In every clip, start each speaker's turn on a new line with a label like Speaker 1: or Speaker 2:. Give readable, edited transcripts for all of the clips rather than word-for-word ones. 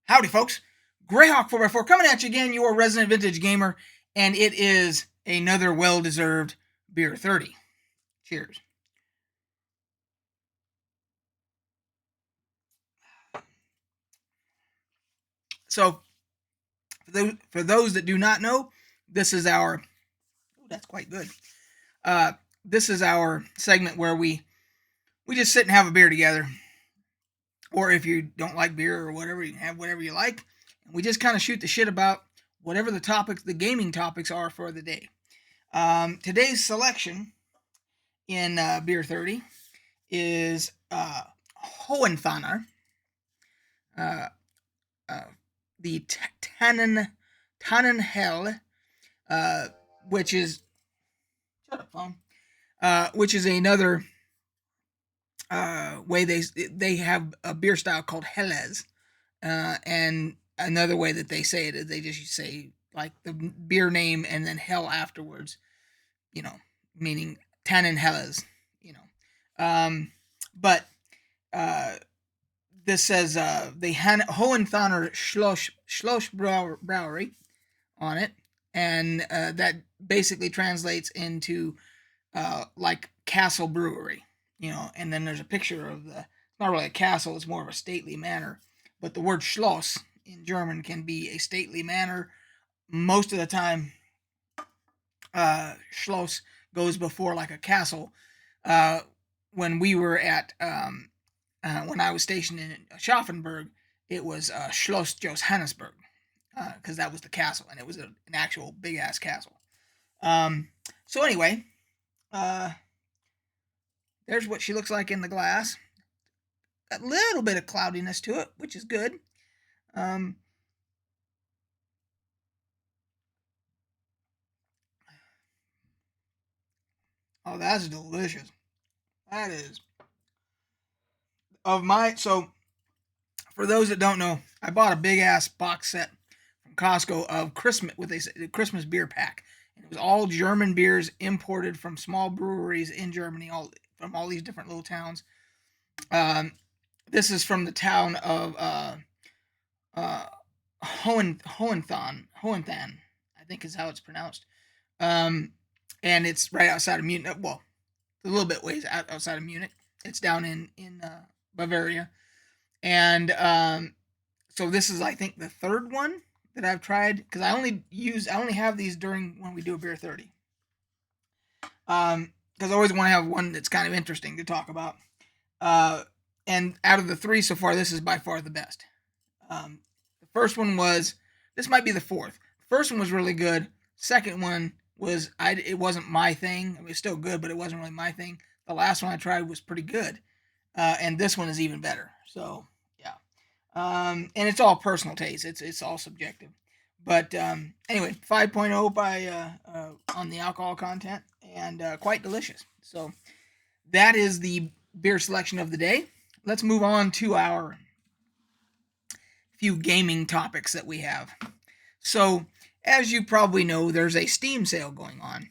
Speaker 1: Howdy, folks. Greyhawk 4x4 coming at you again, your resident vintage gamer, and it is another well-deserved Beer 30. Cheers. So, for those that do not know, this is our... Oh, that's quite good. This is our segment where we just sit and have a beer together. Or if you don't like beer or whatever, you can have whatever you like. And we just kind of shoot the shit about whatever the gaming topics are for the day. Today's selection in Beer 30 is Hohenthaler, the Tannenhell, which is shut up, phone. Which is another way they have a beer style called Helles, and another way that they say it is they just say like the beer name and then hell afterwards, meaning Tannenhelles, but this says the Hohenthaler Schloss Brewery on it, and that basically translates into like castle brewery, and then there's a picture of it's not really a castle, it's more of a stately manor, but the word Schloss in German can be a stately manor. Most of the time, Schloss goes before like a castle. When we were at when I was stationed in Schaffenburg, it was Schloss Johannesburg, because that was the castle, and it was an actual big ass castle. So anyway, there's what she looks like in the glass. A little bit of cloudiness to it, which is good. Oh, that's delicious. That is. So for those that don't know, I bought a big ass box set from Costco of Christmas beer pack. And it was all German beers imported from small breweries in Germany, from all these different little towns. This is from the town of Hohenthan, I think is how it's pronounced. And it's right outside of Munich. Well, a little bit ways outside of Munich. It's down in Bavaria. And so this is, I think, the third one that I've tried, because I only have these when we do a Beer 30. Because I always want to have one that's kind of interesting to talk about. And out of the three so far, this is by far the best. The first one this might be the fourth. The first one was really good. Second one it wasn't my thing. I mean, it's still good, but it wasn't really my thing. The last one I tried was pretty good. And this one is even better. So, yeah. And it's all personal taste. It's all subjective. But anyway, 5.0 by on the alcohol content, and quite delicious. So that is the beer selection of the day. Let's move on to our few gaming topics that we have. So, as you probably know, there's a Steam sale going on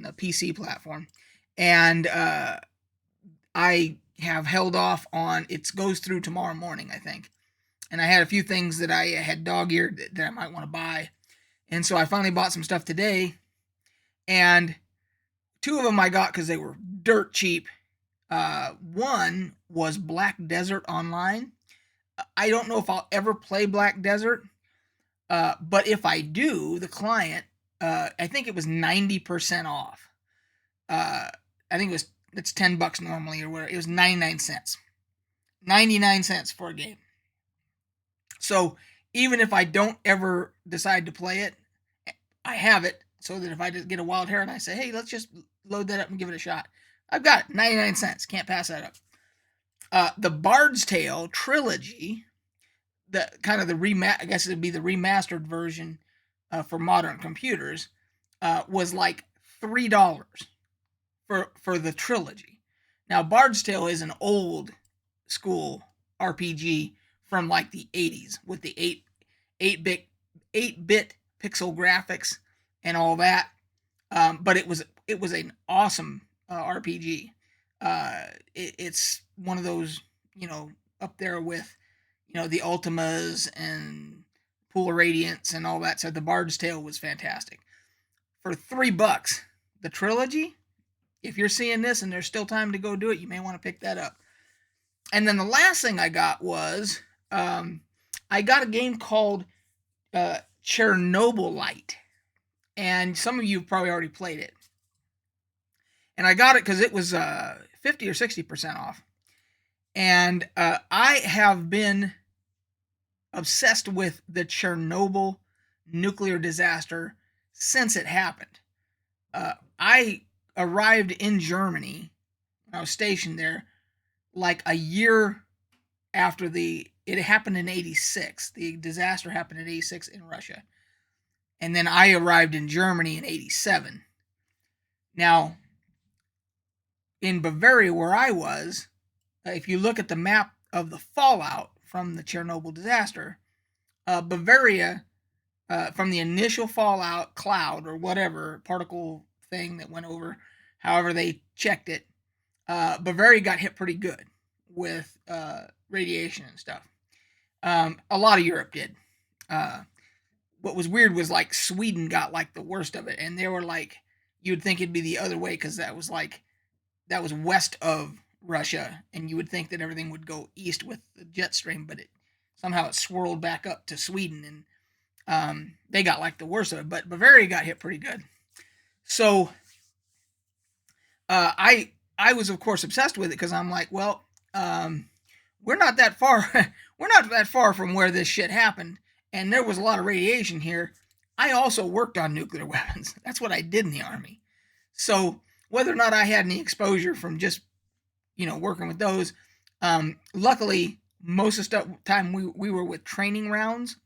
Speaker 1: the PC platform, and I have held off on it. Goes through tomorrow morning, I think, and I had a few things that I had dog-eared that I might want to buy, and so I finally bought some stuff today, and two of them I got because they were dirt cheap. One was Black Desert Online. I don't know if I'll ever play Black Desert, but if I do, the client, I think it was 90% off. I think it's $10 normally or whatever. It was 99 cents. 99 cents for a game. So even if I don't ever decide to play it, I have it so that if I just get a wild hair and I say, hey, let's just load that up and give it a shot, I've got it. 99 cents. Can't pass that up. The Bard's Tale Trilogy, I guess it would be the remastered version for modern computers, was like $3 for the trilogy. Now, Bard's Tale is an old school RPG from like the 80s with the 8-bit pixel graphics and all that. But it was an awesome RPG. It's one of those, up there with, the Ultimas and Pool of Radiance and all that. So the Bard's Tale was fantastic. For $3, the Trilogy, if you're seeing this and there's still time to go do it, you may want to pick that up. And then the last thing I got was I got a game called Chernobylite. And some of you have probably already played it. And I got it because it was 50 or 60% off. And I have been obsessed with the Chernobyl nuclear disaster since it happened. I arrived in Germany when I was stationed there like a year after it happened in 86. The disaster happened in 86 in Russia. And then I arrived in Germany in 87. Now, in Bavaria, where I was, if you look at the map of the fallout from the Chernobyl disaster, Bavaria, from the initial fallout cloud or whatever particle thing that went over, however they checked it, Bavaria got hit pretty good with radiation and stuff. A lot of Europe did. What was weird was like Sweden got like the worst of it, and they were like, you'd think it'd be the other way because that was west of Russia, and you would think that everything would go east with the jet stream, but somehow it swirled back up to Sweden, and they got like the worst of it. But Bavaria got hit pretty good. So I was of course obsessed with it because I'm like, well, we're not that far. We're not that far from where this shit happened, and there was a lot of radiation here. I also worked on nuclear weapons. That's what I did in the Army. So whether or not I had any exposure from just working with those, luckily most of the time we were with training rounds,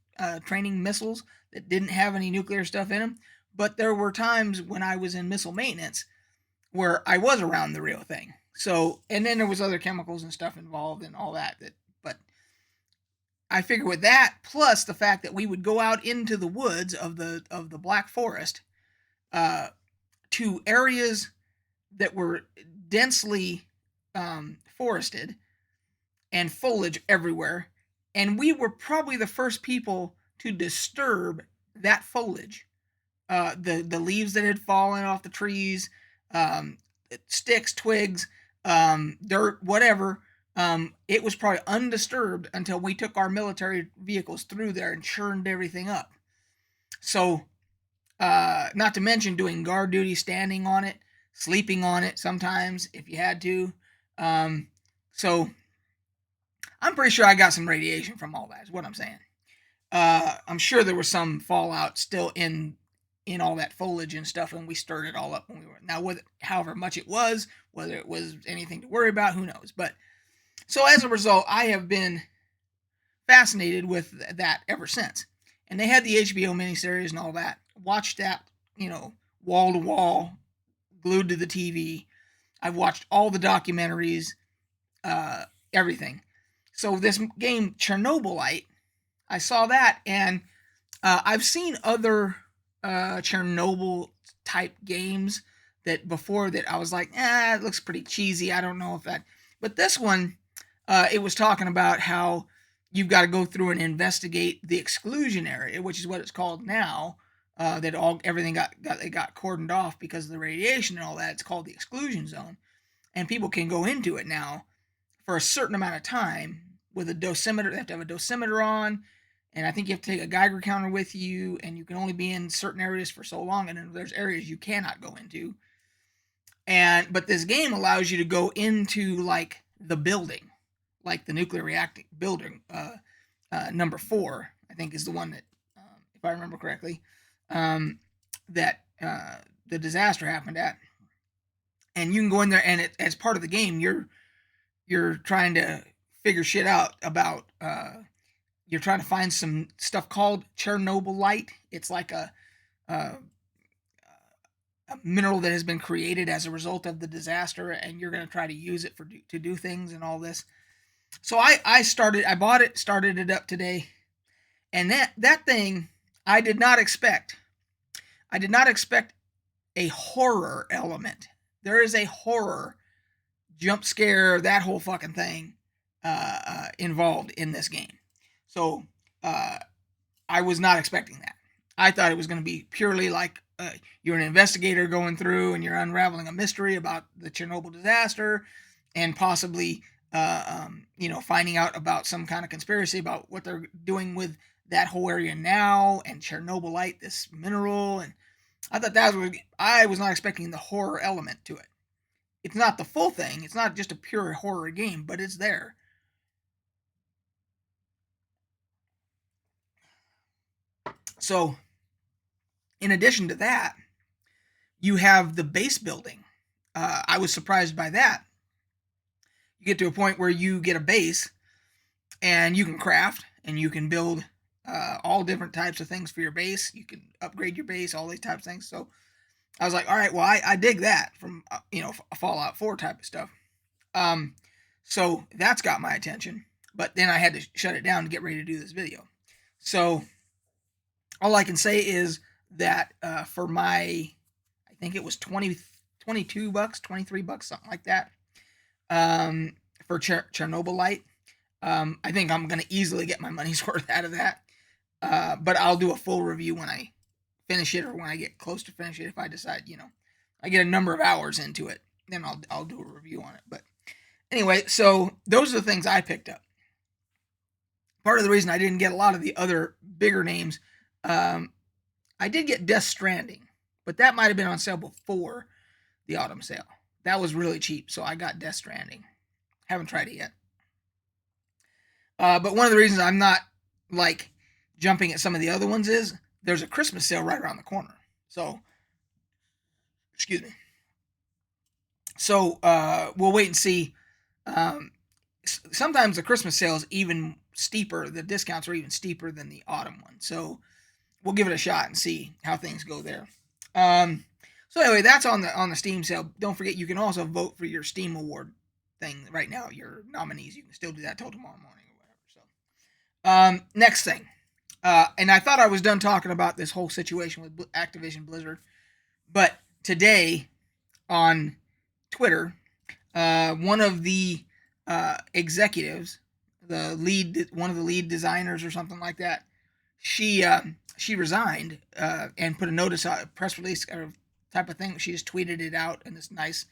Speaker 1: training missiles that didn't have any nuclear stuff in them. But there were times when I was in missile maintenance where I was around the real thing. So, and then there was other chemicals and stuff involved and all that. But I figure with that, plus the fact that we would go out into the woods of the Black Forest, to areas that were densely forested and foliage everywhere, and we were probably the first people to disturb that foliage. The leaves that had fallen off the trees, sticks, twigs, dirt, whatever. It was probably undisturbed until we took our military vehicles through there and churned everything up. So, not to mention doing guard duty, standing on it, sleeping on it sometimes if you had to. So I'm pretty sure I got some radiation from all that, is what I'm saying. I'm sure there was some fallout still in all that foliage and stuff, and we stirred it all up when we were. Now, however much it was, whether it was anything to worry about, who knows? But so as a result, I have been fascinated with that ever since. And they had the HBO miniseries and all that. Watched that, wall to wall, glued to the TV. I've watched all the documentaries, everything. So this game, Chernobylite, I saw that, and I've seen other Chernobyl type games that before that I was like, it looks pretty cheesy. I don't know if that. But this one, it was talking about how you've got to go through and investigate the exclusion area, which is what it's called now. That everything got cordoned off because of the radiation and all that. It's called the exclusion zone, and people can go into it now for a certain amount of time with a dosimeter. They have to have a dosimeter on, and I think you have to take a Geiger counter with you, and you can only be in certain areas for so long, and then there's areas you cannot go into. But this game allows you to go into like the building, like the nuclear reactor building. Number 4, I think, is the one that, if I remember correctly, that the disaster happened at. And you can go in there, and as part of the game, you're trying to figure shit out about. You're trying to find some stuff called Chernobylite. It's like a mineral that has been created as a result of the disaster, and you're going to try to use it to do things and all this. So I bought it, started it up today, and that thing I did not expect. I did not expect a horror element. There is a horror, jump scare, that whole fucking thing involved in this game. So I was not expecting that. I thought it was going to be purely like you're an investigator going through and you're unraveling a mystery about the Chernobyl disaster, and possibly finding out about some kind of conspiracy about what they're doing with that whole area now, and Chernobylite, this mineral. And I thought I was not expecting the horror element to it. It's not the full thing. It's not just a pure horror game, but it's there. So, in addition to that, you have the base building. I was surprised by that. You get to a point where you get a base and you can craft and you can build all different types of things for your base. You can upgrade your base, all these types of things. So I was like, all right, well, I dig that from, a Fallout 4 type of stuff. So that's got my attention. But then I had to shut it down to get ready to do this video. So all I can say is that for my, I think it was 22 bucks, 23 bucks, something like that, for Chernobylite. I think I'm going to easily get my money's worth out of that. But I'll do a full review when I finish it, or when I get close to finish it. If I decide, I get a number of hours into it, then I'll do a review on it. But anyway, so those are the things I picked up. Part of the reason I didn't get a lot of the other bigger names, I did get Death Stranding, but that might have been on sale before the autumn sale. That was really cheap, so I got Death Stranding. Haven't tried it yet. But one of the reasons I'm not like jumping at some of the other ones is there's a Christmas sale right around the corner. So, excuse me. So we'll wait and see. Sometimes the Christmas sale is even steeper. The discounts are even steeper than the autumn one. So we'll give it a shot and see how things go there. So anyway, that's on the Steam sale. Don't forget, you can also vote for your Steam Award thing right now. Your nominees, you can still do that till tomorrow morning or whatever. So next thing, and I thought I was done talking about this whole situation with Activision Blizzard, but today on Twitter, one of the executives, one of the lead designers or something like that, she resigned and put a notice out, a press release or type of thing. She just tweeted it out in this nice,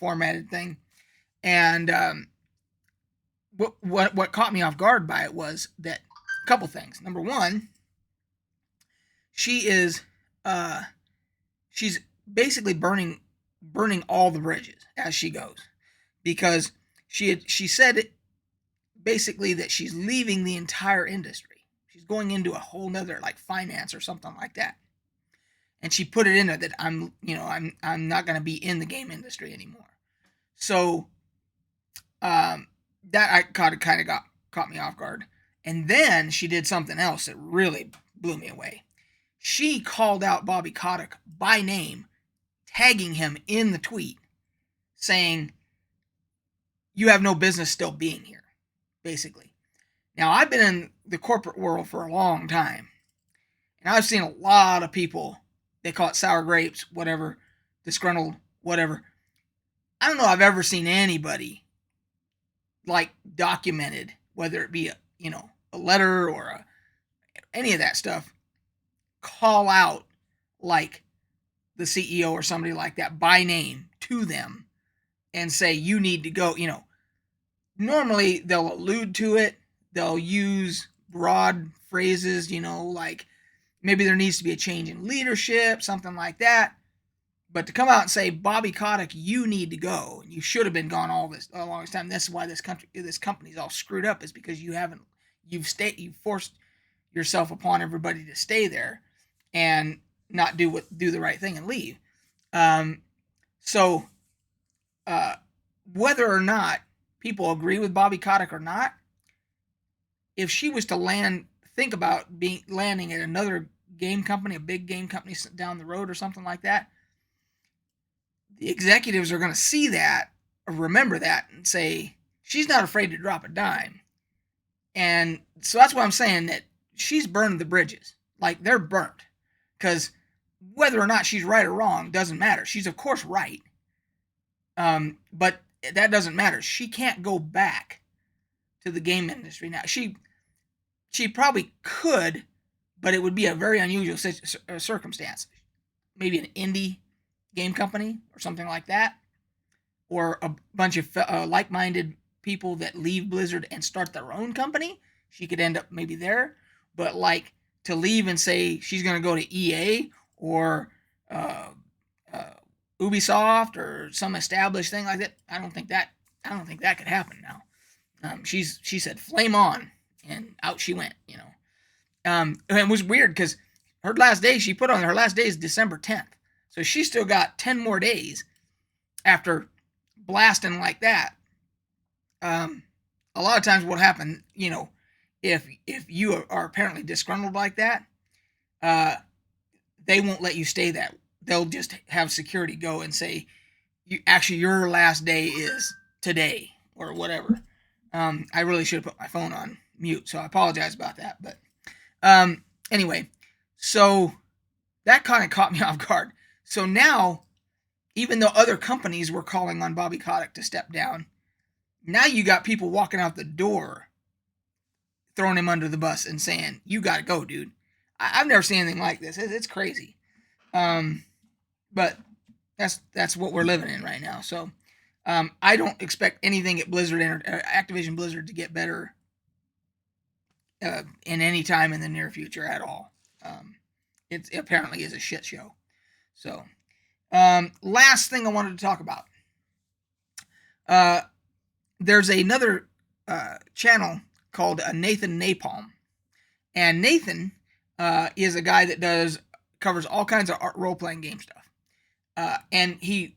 Speaker 1: formatted thing. And what caught me off guard by it was that a couple things. Number one, she's basically burning all the bridges as she goes, because she said basically that she's leaving the entire industry. She's going into a whole nother, like, finance or something like that. And she put it in there that I'm not going to be in the game industry anymore. So that I kind of caught me off guard. And then she did something else that really blew me away. She called out Bobby Kotick by name, tagging him in the tweet, saying, "You have no business still being here," basically. Now, I've been in the corporate world for a long time, and I've seen a lot of people, they call it sour grapes, whatever, disgruntled, whatever. I don't know I've ever seen anybody, like, documented, whether it be a letter or any of that stuff, call out, like, the CEO or somebody like that by name to them and say, "You need to go." Normally they'll allude to it. They'll use broad phrases, like maybe there needs to be a change in leadership, something like that. But to come out and say, "Bobby Kotick, you need to go, and you should have been gone all long this time. This is why this company's all screwed up, is because you've forced yourself upon everybody to stay there and not do the right thing and leave." So whether or not people agree with Bobby Kotick or not, if she was to think about landing at another game company, a big game company down the road or something like that, the executives are going to see that or remember that and say, she's not afraid to drop a dime. And so that's why I'm saying that she's burned the bridges. Like, they're burnt. Because whether or not she's right or wrong doesn't matter. She's, of course, right. But that doesn't matter. She can't go back to the game industry now. she probably could, but it would be a very unusual circumstance. Maybe an indie game company or something like that, or a bunch of like-minded people that leave Blizzard and start their own company. She could end up maybe there, but like to leave and say she's going to go to EA or uh, uh, Ubisoft or some established thing like that, I don't think that could happen now. She said flame on, and out she went. And it was weird because her last day she put on her last day is December 10th, so she still got 10 more days after blasting like that. A lot of times what happen, if you are apparently disgruntled like that, they won't let you stay that. They'll just have security go and say, your last day is today or whatever. I really should have put my phone on mute, so I apologize about that. But anyway, so that kind of caught me off guard. So now, even though other companies were calling on Bobby Kotick to step down, now you got people walking out the door, throwing him under the bus and saying, "You got to go, dude." I've never seen anything like this. It's crazy. But that's what we're living in right now. So I don't expect anything at Activision Blizzard to get better in any time in the near future at all. It apparently is a shit show. So last thing I wanted to talk about. There's another channel called Nathan Napalm, and Nathan is a guy that covers all kinds of role-playing game stuff, and he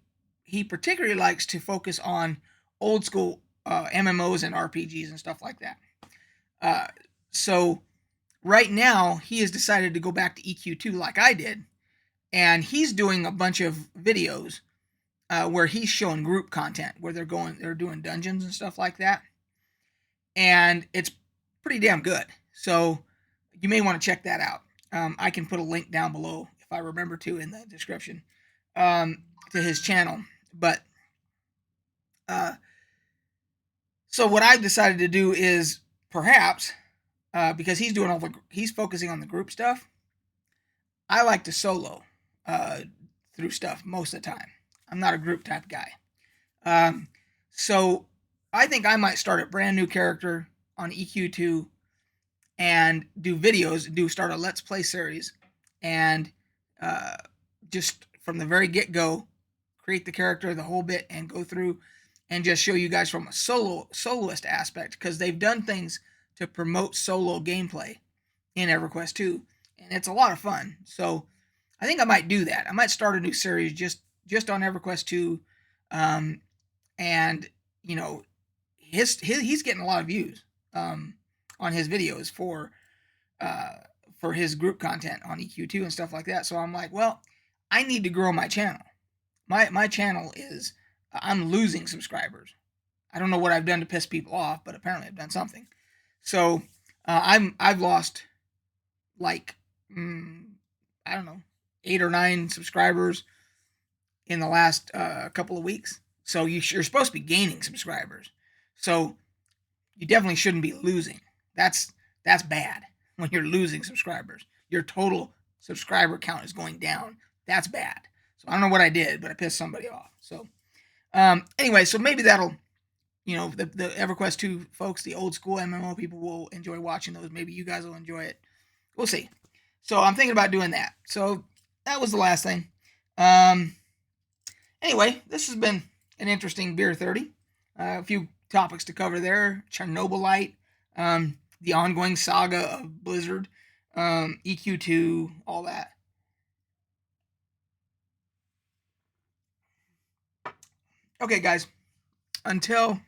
Speaker 1: particularly likes to focus on old school MMOs and RPGs and stuff like that. So right now he has decided to go back to EQ2 like I did, and he's doing a bunch of videos where he's showing group content where they're doing dungeons and stuff like that, and it's pretty damn good. So you may want to check that out. I can put a link down below if I remember to in the description to his channel. But so what I've decided to do is perhaps because he's focusing on the group stuff, I like to solo through stuff most of the time. I'm not a group type guy. So I think I might start a brand new character on EQ2 and do videos, start a Let's Play series, and just from the very get-go, create the character, the whole bit, and go through and just show you guys from a soloist aspect, because they've done things to promote solo gameplay in EverQuest 2, and it's a lot of fun. So I think I might do that. I might start a new series just on EverQuest 2, and he's getting a lot of views on his videos for his group content on EQ2 and stuff like that. So I'm like, well, I need to grow my channel. My channel is I'm losing subscribers. I don't know what I've done to piss people off, but apparently I've done something. So I've lost like I don't know, 8 or 9 subscribers in the last couple of weeks. So you're supposed to be gaining subscribers. So you definitely shouldn't be losing. That's bad when you're losing subscribers. Your total subscriber count is going down. That's bad. So I don't know what I did, but I pissed somebody off. So anyway, so maybe that'll, the EverQuest 2 folks, the old school MMO people will enjoy watching those. Maybe you guys will enjoy it. We'll see. So I'm thinking about doing that. So that was the last thing. Anyway, this has been an interesting Beer 30. A few topics to cover there. Chernobylite, the ongoing saga of Blizzard, EQ2, all that. Okay, guys. Until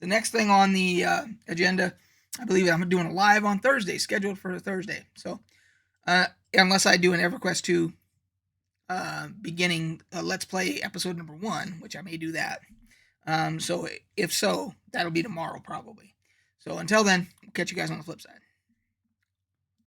Speaker 1: the next thing on the agenda, I believe I'm doing a live on Thursday, scheduled for Thursday. So, unless I do an EverQuest 2 beginning Let's Play episode number 1, which I may do that. So if so, that'll be tomorrow probably. So until then, we'll catch you guys on the flip side.